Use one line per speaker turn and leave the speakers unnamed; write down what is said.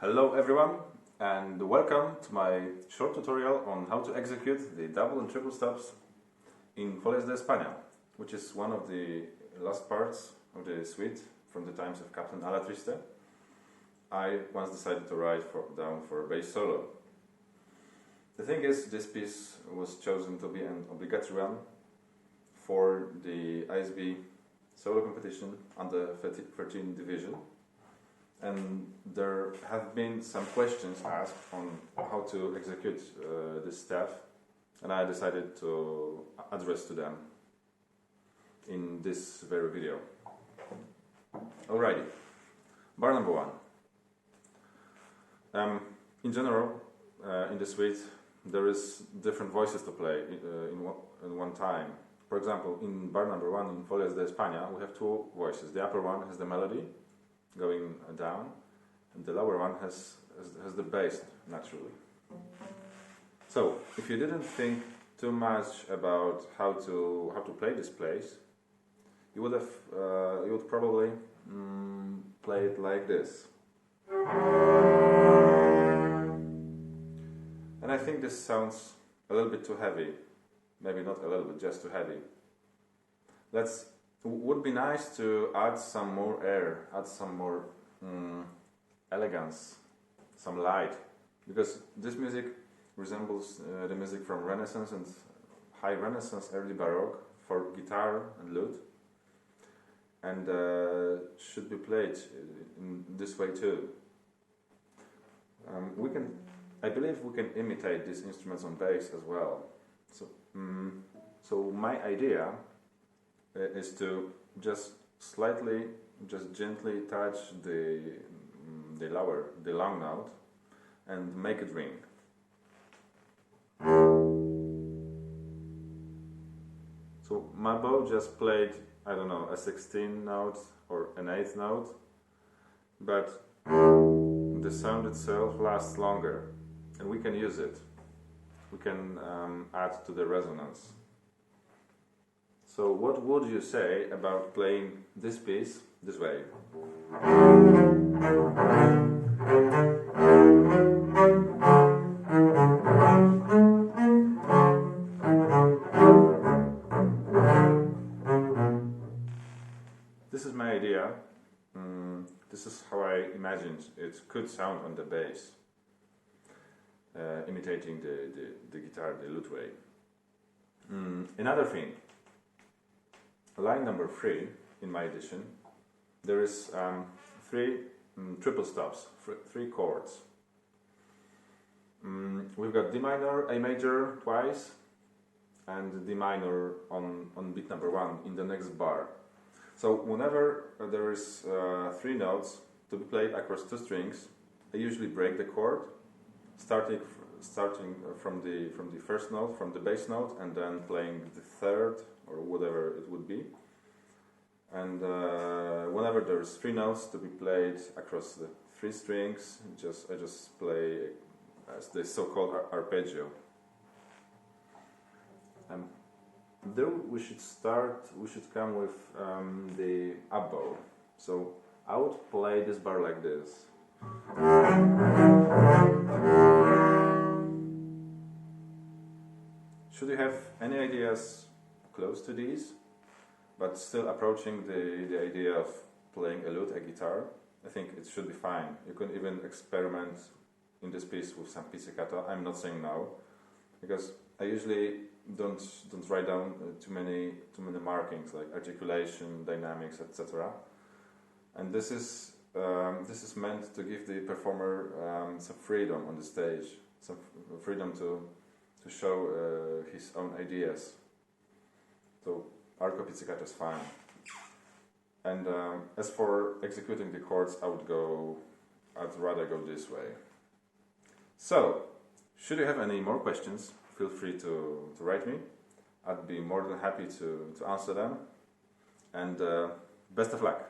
Hello everyone, and welcome to my short tutorial on how to execute the double and triple stops in Folias de España, which is one of the last parts of the suite from the times of Captain Alatriste. I once decided to write down for bass solo. The thing is, this piece was chosen to be an obligatory one for the ISB Solo competition under 13 division. And there have been some questions asked on how to execute this stuff, and I decided to address to them in this very video. Alrighty, bar number one. In general, in the suite, there is different voices to play in one time. For example, in bar number one in Folias de España, we have two voices. The upper one has the melody going down, and the lower one has the bass naturally. So, if you didn't think too much about how to play this place, you would probably play it like this. And I think this sounds a little bit too heavy. Maybe not a little bit, just too heavy. Would be nice to add some more air, add some more elegance, some light, because this music resembles the music from Renaissance and High Renaissance, early Baroque for guitar and lute, and should be played in this way too. I believe we can imitate these instruments on bass as well. So my idea is to just gently touch the long note and make it ring. So my bow just played, I don't know, a 16th note or an 8th note, but the sound itself lasts longer, and we can use it. We can add to the resonance. So what would you say about playing this piece this way? This is my idea. This is how I imagined it could sound on the bass, imitating the guitar, the lute way. Another thing. Line number 3 in my edition, there is 3 triple stops, 3 chords. We've got D minor, A major twice, and D minor on beat number 1 in the next bar. So whenever there is 3 notes to be played across 2 strings, I usually break the chord, starting from the first note, from the bass note, and then playing the third or whatever it would be. And whenever there's 3 notes to be played across the 3 strings, I just play as the so-called arpeggio. There we should come with the up bow. So I would play this bar like this. Should you have any ideas close to these, but still approaching the idea of playing a lute, a guitar, I think it should be fine. You can even experiment in this piece with some pizzicato. I'm not saying no, because I usually don't write down too many markings like articulation, dynamics, etc. And this is meant to give the performer some freedom on the stage, some freedom to show his own ideas. So arco pizzicato is fine. And as for executing the chords, I'd rather go this way. So, should you have any more questions, feel free to write me. I'd be more than happy to answer them. And best of luck!